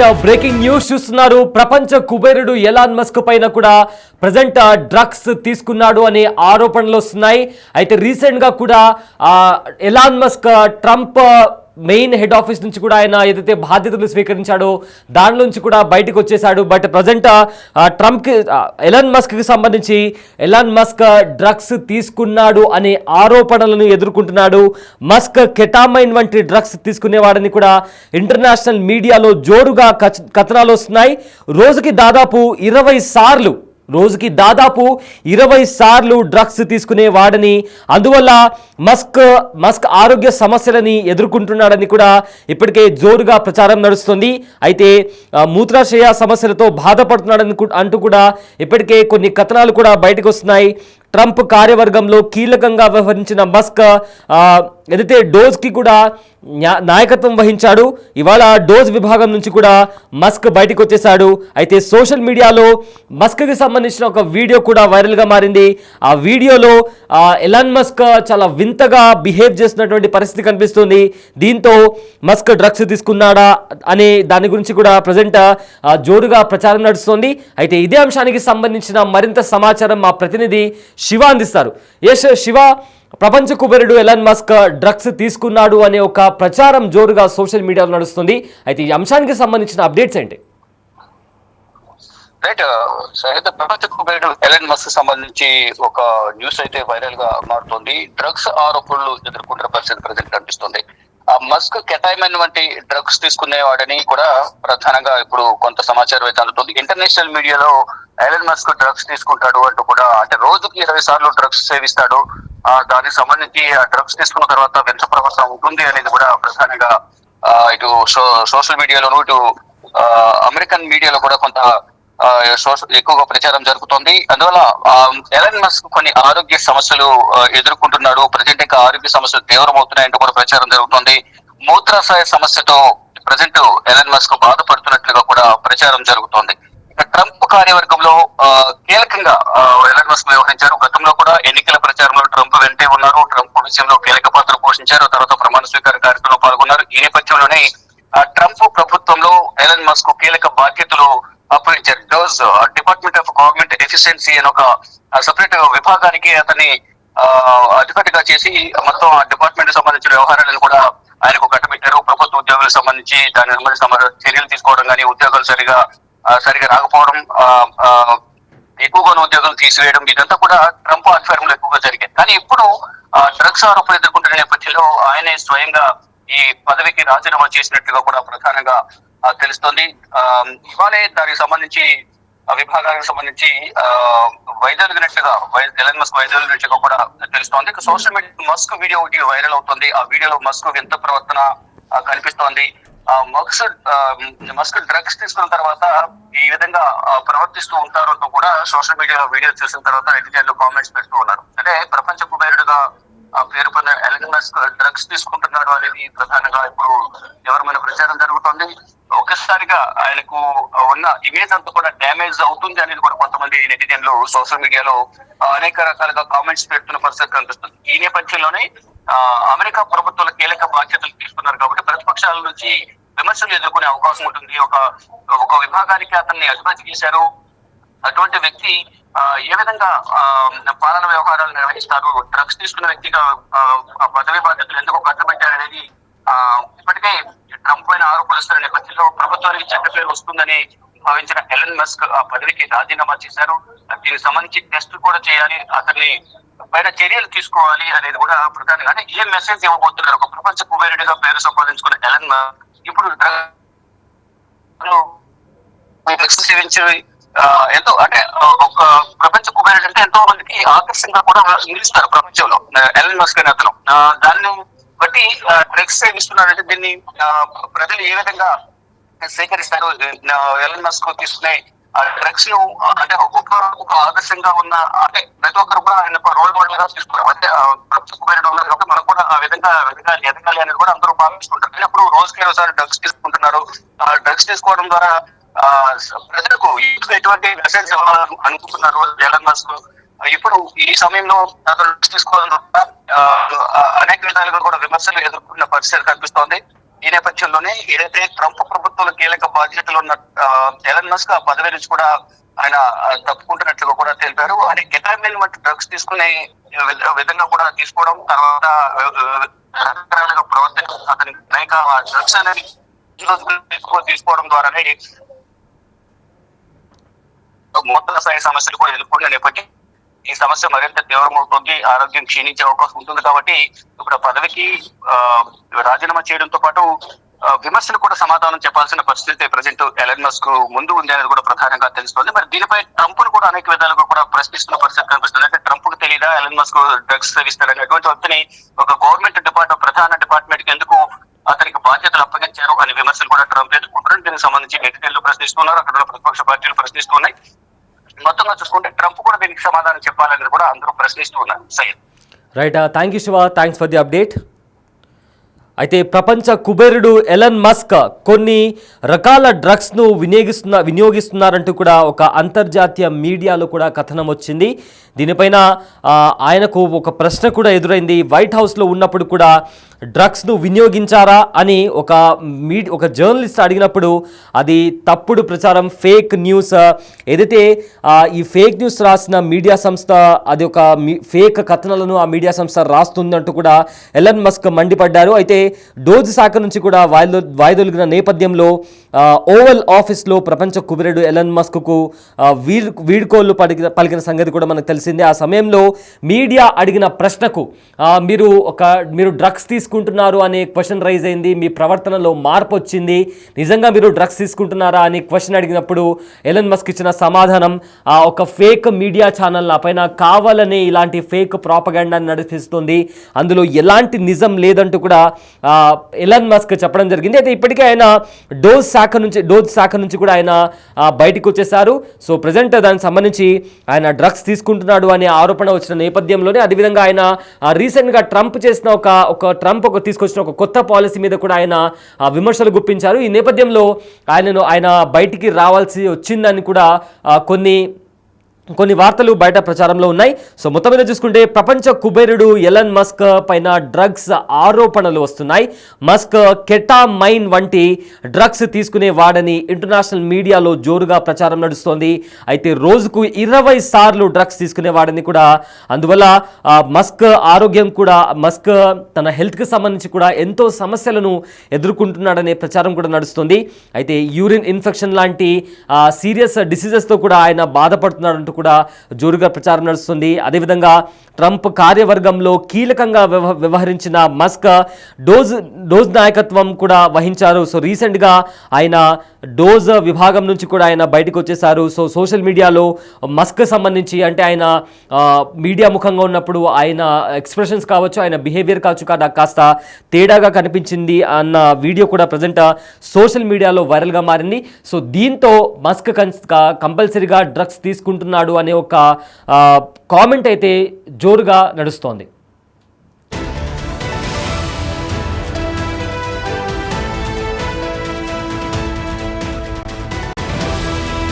Right breaking news చూస్తున్నారు. ప్రపంచ కుబేరుడు ఎలాన్ మస్క్ పైన కూడా ప్రజెంట్ డ్రగ్స్ తీసుకున్నాడు అనే ఆరోపణలు వస్తున్నాయి. అయితే రీసెంట్ గా కూడా Elon Musk Trump main head office నుంచి కూడా ఆయన ఏదైతే బాధ్యతలు స్వీకరించాడో దాని నుంచి కూడా బయటకు వచ్చేసాడు. బట్ ప్రజెంట్ ట్రంప్కి ఎలాన్ మస్క్కి సంబంధించి ఎలాన్ మస్క్ డ్రగ్స్ తీసుకున్నాడు అనే ఆరోపణలను ఎదుర్కొంటున్నాడు. మస్క్ కెటామైన్ వంటి డ్రగ్స్ తీసుకునేవాడని కూడా ఇంటర్నేషనల్ మీడియాలో జోరుగా కథనాలు వస్తున్నాయి. రోజుకి దాదాపు 20 సార్లు డ్రగ్స్ తీసుకునేవాడని, అందువల్ల మస్క్ ఆరోగ్య సమస్యలని ఎదుర్కొంటున్నాడని కూడా ఇప్పటికే జోరుగా ప్రచారం నడుస్తుంది. అయితే మూత్రాశయ సమస్యలతో బాధపడుతున్నాడని అంటూ కూడా ఇప్పటికే కొన్ని కథనాలు కూడా బయటకు వస్తున్నాయి. ట్రంప్ కార్యవర్గంలో కీలకంగా వ్యవహరించిన మస్క్ ఏదైతే డోజ్కి కూడా నాయకత్వం వహించాడు. ఇవాళ డోజ్ విభాగం నుంచి కూడా మస్క్ బయటకు వచ్చేశాడు. అయితే సోషల్ మీడియాలో మస్క్కి సంబంధించిన ఒక వీడియో కూడా వైరల్గా మారింది. ఆ వీడియోలో ఎలాన్ మస్క్ చాలా వింతగా బిహేవ్ చేస్తున్నటువంటి పరిస్థితి కనిపిస్తుంది. దీంతో మస్క్ డ్రగ్స్ తీసుకున్నాడా అనే దాని గురించి కూడా ప్రజెంట్ జోరుగా ప్రచారం నడుస్తోంది. అయితే ఇదే అంశానికి సంబంధించిన మరింత సమాచారం మా ప్రతినిధి శివ అందిస్తారు. శివ, ప్రపంచ కుబేరుడు ఎలాన్ మస్క్ డ్రగ్స్ తీసుకున్నాడు అనే ఒక ప్రచారం జోరుగా సోషల్ మీడియాలో నడుస్తుంది. అయితే ఈ అంశానికి సంబంధించిన అప్డేట్స్ ఏంటి? రైట్ ప్రపంచ కుబేరుడు ఎలాన్ మస్క్ సంబంధించి ఒక న్యూస్ అయితే వైరల్ గా మారుతుంది. డ్రగ్స్ ఆరోపణలు ఎదుర్కొంటున్న పరిస్థితి ప్రజెంట్ కనిపిస్తుంది. ఆ మస్క్ కెటైమైన్ వంటి డ్రగ్స్ తీసుకునేవాడని కూడా ప్రధానంగా ఇప్పుడు కొంత సమాచారం అయితే అందుతుంది. ఇంటర్నేషనల్ మీడియాలో ఎలాన్ మస్క్ డ్రగ్స్ తీసుకుంటాడు అంటూ కూడా, అంటే రోజుకి 20 సార్లు డ్రగ్స్ సేవిస్తాడు, దానికి సంబంధించి ఆ డ్రగ్స్ తీసుకున్న తర్వాత వింత ప్రవర్తన ఉంటుంది అనేది కూడా ప్రధానంగా ఇటు సోషల్ మీడియాలోను ఇటు అమెరికన్ మీడియాలో కూడా కొంత ఎక్కువగా ప్రచారం జరుగుతుంది. అందువల్ల ఎలాన్ మస్క్ కొన్ని ఆరోగ్య సమస్యలు ఎదుర్కొంటున్నాడు. ప్రజెంట్ ఇంకా ఆరోగ్య సమస్యలు తీవ్రమవుతున్నాయంటూ కూడా ప్రచారం జరుగుతుంది. మూత్రాశయ సమస్యతో ప్రజెంట్ ఎలాన్ మస్క్ బాధపడుతున్నట్లుగా కూడా ప్రచారం జరుగుతోంది. ట్రంప్ కార్యవర్గంలో కీలకంగా ఎలాన్ మస్క్ వ్యవహరించారు. గతంలో కూడా ఎన్నికల ప్రచారంలో ట్రంప్ వెంటే ఉన్నారు. ట్రంప్ విషయంలో కీలక పాత్ర పోషించారు. తర్వాత ప్రమాణ స్వీకార కార్యక్రమంలో పాల్గొన్నారు. ఈ నేపథ్యంలోనే ట్రంప్ ప్రభుత్వంలో ఎలాన్ మస్క్ కీలక బాధ్యతలు అప్పగించారు. DOGE department of government efficiency అని ఒక సపరేట్ విభాగానికి అతన్ని అధిపతిగా చేసి మొత్తం ఆ డిపార్ట్మెంట్ సంబంధించిన వ్యవహారాలను కూడా ఆయనకు కట్టబెట్టారు. ప్రభుత్వ ఉద్యోగులకు సంబంధించి దానికి సంబంధించిన చర్యలు తీసుకోవడం కానీ, ఉద్యోగాలు సరిగా రాకపోవడం, ఎక్కువగా ఉద్యోగాలు తీసివేయడం, ఇదంతా కూడా ట్రంప్ ఆధ్వర్యంలో ఎక్కువగా జరిగింది. కానీ ఇప్పుడు డ్రగ్స్ ఆరోపణలు ఎదుర్కొంటున్న నేపథ్యంలో ఆయనే స్వయంగా ఈ పదవికి రాజీనామా చేసినట్టుగా కూడా ప్రధానంగా తెలుస్తోంది. ఇవాళే దానికి సంబంధించి విభాగానికి సంబంధించి వైదొలిగినట్లుగా ఎలాన్ మస్క్ వైదొలిగినట్లుగా కూడా తెలుస్తోంది. సోషల్ మీడియా మస్క్ వీడియో ఒకటి వైరల్ అవుతుంది. ఆ వీడియోలో మస్క్ వింత ప్రవర్తన కనిపిస్తోంది. మస్క్ డ్రగ్స్ తీసుకున్న తర్వాత ఈ విధంగా ప్రవర్తిస్తూ ఉంటారు అంటూ కూడా సోషల్ మీడియాలో వీడియో చూసిన తర్వాత నెటిజన్లు కామెంట్స్ పెడుతూ ఉన్నారు. అంటే ప్రపంచ కుబేరుడుగా పేరు పొందిన ఎలాన్ మస్క్ డ్రగ్స్ తీసుకుంటున్నాడు అనేది ప్రధానంగా ఇప్పుడు ఎవరమైన ప్రచారం జరుగుతుంది. ఒక్కసారిగా ఆయనకు ఉన్న ఇమేజ్ అంతా కూడా డ్యామేజ్ అవుతుంది అనేది కూడా కొంతమంది నెటిజన్లు సోషల్ మీడియాలో అనేక రకాలుగా కామెంట్స్ పెడుతున్న పరిస్థితి కనిపిస్తుంది. ఈ నేపథ్యంలోనే అమెరికా ప్రభుత్వాల కీలక బాధ్యతలు తీసుకున్నారు కాబట్టి ప్రతిపక్షాల నుంచి విమర్శలు ఎదుర్కొనే అవకాశం ఉంటుంది. ఒక విభాగానికి అతన్ని అధిపతి చేశారు. అటువంటి వ్యక్తి ఏ విధంగా పాలన వ్యవహారాలు నిర్వహిస్తారు, డ్రగ్స్ తీసుకున్న వ్యక్తిగా పదవి బాధ్యతలు ఎందుకు కట్టబెట్టారనేది ఇప్పటికే ట్రంప్ పైన ఆరోపణిస్తున్న నేపథ్యంలో ప్రభుత్వానికి చెడ్డ పేరు వస్తుందని భావించిన ఎలాన్ మస్క్ ఆ పదవికి రాజీనామా చేశారు. దీనికి సంబంధించి టెస్ట్ కూడా చేయాలి, అతన్ని పైన చర్యలు తీసుకోవాలి అనేది కూడా ప్రధానంగా, అంటే ఏ మెసేజ్ ఇవ్వబోతున్నారు. ఒక ప్రపంచ కుబేరుడిగా పేరు సంపాదించుకున్న ఎలాన్ మస్క్ ఇప్పుడు సేవించి ఎంతో, అంటే ఒక ప్రపంచ కుబేరుడు అంటే ఎంతో మందికి ఆకర్షణగా కూడా నిలుస్తారు ప్రపంచంలో ఎలాన్ మస్క్ అనే అతను. దాన్ని బట్టి డ్రగ్స్ సేవిస్తున్నారంటే దీన్ని ప్రజలు ఏ విధంగా సేకరిస్తారు? ఎలాన్ మస్క్ తీసుకునే డ్రగ్స్ ను అంటే ఒక ఆదర్శంగా ఉన్న, అంటే ప్రతి ఒక్కరు కూడా ఆయన రోల్ మోడల్ గా తీసుకున్నారు. అంటే ప్రపంచ కుబేరుడు ఉన్నారు కాబట్టి మనం కూడా ఆ విధంగా ఎదగాలి అనేది కూడా అందరూ భావిస్తుంటారు. కానీ అప్పుడు రోజుకి ఒకసారి డ్రగ్స్ తీసుకుంటున్నారు. ఆ డ్రగ్స్ తీసుకోవడం ద్వారా ప్రజలకు ఎటువంటి మెసేజ్ ఇవ్వాలని అనుకుంటున్నారు ఎలాన్ మస్క్. ఇప్పుడు ఈ సమయంలో అతను తీసుకోవడం అనేక విధాలుగా కూడా విమర్శలు ఎదుర్కొన్న పరిస్థితి కనిపిస్తోంది. ఈ నేపథ్యంలోనే ఏదైతే ట్రంప్ ప్రభుత్వంలో కీలక బాధ్యతలు ఉన్న ఎలన్ మస్క్ ఆ పదవి నుంచి కూడా ఆయన తప్పుకుంటున్నట్లుగా కూడా తెలిపారు. ఆయన కెటామిన్ వంటి డ్రగ్స్ తీసుకునే విధంగా కూడా తీసుకోవడం, తర్వాత రకరకాలుగా ప్రవర్తించడం, అతని అనేక డ్రగ్స్ అనేవి తీసుకోవడం ద్వారానే మొత్తం స్థాయి సమస్యలు కూడా ఎదుర్కొనే నేపథ్యం ఈ సమస్య మరింత తీవ్రమవుతుంది, ఆరోగ్యం క్షీణించే అవకాశం ఉంటుంది. కాబట్టి ఇప్పుడు పదవికి రాజీనామా చేయడంతో పాటు విమర్శలు కూడా సమాధానం చెప్పాల్సిన పరిస్థితి ప్రజెంట్ ఎలన్ మస్క్ ముందు ఉంది అనేది కూడా ప్రధానంగా తెలుస్తోంది. మరి దీనిపై ట్రంప్ ను కూడా అనేక విధాలుగా కూడా ప్రశ్నిస్తున్న పరిస్థితి కనిపిస్తుంది. అంటే ట్రంప్ కు తెలియదా ఎలన్ మస్క్ డ్రగ్స్ సేవిస్తారనేటువంటి వ్యక్తిని ఒక గవర్నమెంట్ ప్రధాన డిపార్ట్మెంట్ కి ఎందుకు అతనికి బాధ్యతలు అప్పగించారు అనే విమర్శలు కూడా ట్రంప్ ఎదుర్కొంటున్నారు. దీనికి సంబంధించి నెటిజన్లు ప్రశ్నిస్తున్నారు, అక్కడ ప్రతిపక్ష పార్టీలు ప్రశ్నిస్తున్నాయి. మొత్తంగా చూసుకుంటే ట్రంప్ కూడా దీనికి సమాధానం చెప్పాలని కూడా అందరూ ప్రశ్నిస్తూ ఉన్నారు. Syed right, thank you Shiva, thanks for the update. అయితే ప్రపంచ కుబేరుడు ఎలన్ మస్క్ కొన్ని రకాల డ్రగ్స్ను వినియోగిస్తున్నారంటూ కూడా ఒక అంతర్జాతీయ మీడియాలో కూడా కథనం వచ్చింది. దీనిపైన ఆయనకు ఒక ప్రశ్న కూడా ఎదురైంది. వైట్ హౌస్లో ఉన్నప్పుడు కూడా డ్రగ్స్ను వినియోగించారా అని ఒక జర్నలిస్ట్ అడిగినప్పుడు అది తప్పుడు ప్రచారం, ఫేక్ న్యూస్. ఏదైతే ఈ ఫేక్ న్యూస్ రాసిన మీడియా సంస్థ అది ఒక ఫేక్ కథనాలను ఆ మీడియా సంస్థ రాస్తుందంటూ కూడా ఎలన్ మస్క్ మండిపడ్డారు. అయితే డోజ్ శాఖ నుంచి కూడా వాయిదొలిగిన నేపథ్యంలో ఓవల్ ఆఫీస్లో ప్రపంచ కుబేరుడు ఎలన్ మస్క్కు వీడ్కోళ్లు పలికిన సంగతి కూడా మనకు తెలిసిందే. ఆ సమయంలో మీడియా అడిగిన ప్రశ్నకు మీరు డ్రగ్స్ తీసుకుంటున్నారు అనే క్వశ్చన్ రైజ్ అయింది, మీ ప్రవర్తనలో మార్పు వచ్చింది, నిజంగా మీరు డ్రగ్స్ తీసుకుంటున్నారా అని క్వశ్చన్ అడిగినప్పుడు ఎలన్ మస్క్ ఇచ్చిన సమాధానం ఒక ఫేక్ మీడియా ఛానల్ పైన కావాలనే ఇలాంటి ఫేక్ ప్రాపగాండాని నడిపిస్తుంది, అందులో ఎలాంటి నిజం లేదంటూ కూడా ఎలన్ మస్క్ చెప్పడం జరిగింది. అయితే ఇప్పటికే ఆయన డోజ్ శాఖ నుంచి కూడా ఆయన బయటకు వచ్చేసారు. సో ప్రజెంట్ దానికి సంబంధించి ఆయన డ్రగ్స్ తీసుకుంటున్నాడు అనే ఆరోపణ వచ్చిన నేపథ్యంలోనే, అదేవిధంగా ఆయన రీసెంట్గా ట్రంప్ తీసుకొచ్చిన ఒక కొత్త పాలసీ మీద కూడా ఆయన విమర్శలు గుప్పించారు. ఈ నేపథ్యంలో ఆయన బయటికి రావాల్సి వచ్చిందని కూడా కొన్ని వార్తలు బయట ప్రచారంలో ఉన్నాయి. సో మొత్తం మీద చూసుకుంటే ప్రపంచ కుబేరుడు ఎలన్ మస్క్ పైన డ్రగ్స్ ఆరోపణలు వస్తున్నాయి. మస్క్ కెటామైన్ వంటి డ్రగ్స్ తీసుకునే వాడని ఇంటర్నేషనల్ మీడియాలో జోరుగా ప్రచారం నడుస్తోంది. అయితే రోజుకు 20 సార్లు డ్రగ్స్ తీసుకునేవాడని కూడా, అందువల్ల మస్క్ ఆరోగ్యం కూడా, మస్క్ తన హెల్త్కి సంబంధించి కూడా ఎంతో సమస్యలను ఎదుర్కొంటున్నాడనే ప్రచారం కూడా నడుస్తుంది. అయితే యూరిన్ ఇన్ఫెక్షన్ లాంటి సీరియస్ డిసీజెస్తో కూడా ఆయన బాధపడుతున్నాడంటూ కూడా జోరుగా ప్రచారం నడుస్తుంది. అదేవిధంగా ట్రంప్ కార్యవర్గంలో కీలకంగా వ్యవహరించిన మస్క్ డోజ్ నాయకత్వం కూడా వహించారు. సో రీసెంట్గా ఆయన డోజ్ విభాగం నుంచి కూడా ఆయన బయటకు వచ్చేసారు. సో సోషల్ మీడియాలో మస్క్ సంబంధించి, అంటే ఆయన మీడియా ముఖంగా ఉన్నప్పుడు ఆయన ఎక్స్ప్రెషన్స్ కావచ్చు, ఆయన బిహేవియర్ కావచ్చు కాస్త తేడాగా కనిపించింది అన్న వీడియో కూడా ప్రజెంట్ సోషల్ మీడియాలో వైరల్గా మారింది. సో దీంతో మస్క్ కంపల్సరీగా డ్రగ్స్ తీసుకుంటున్నాడు అనే ఒక కామెంట్ అయితే జోరుగా నడుస్తోంది.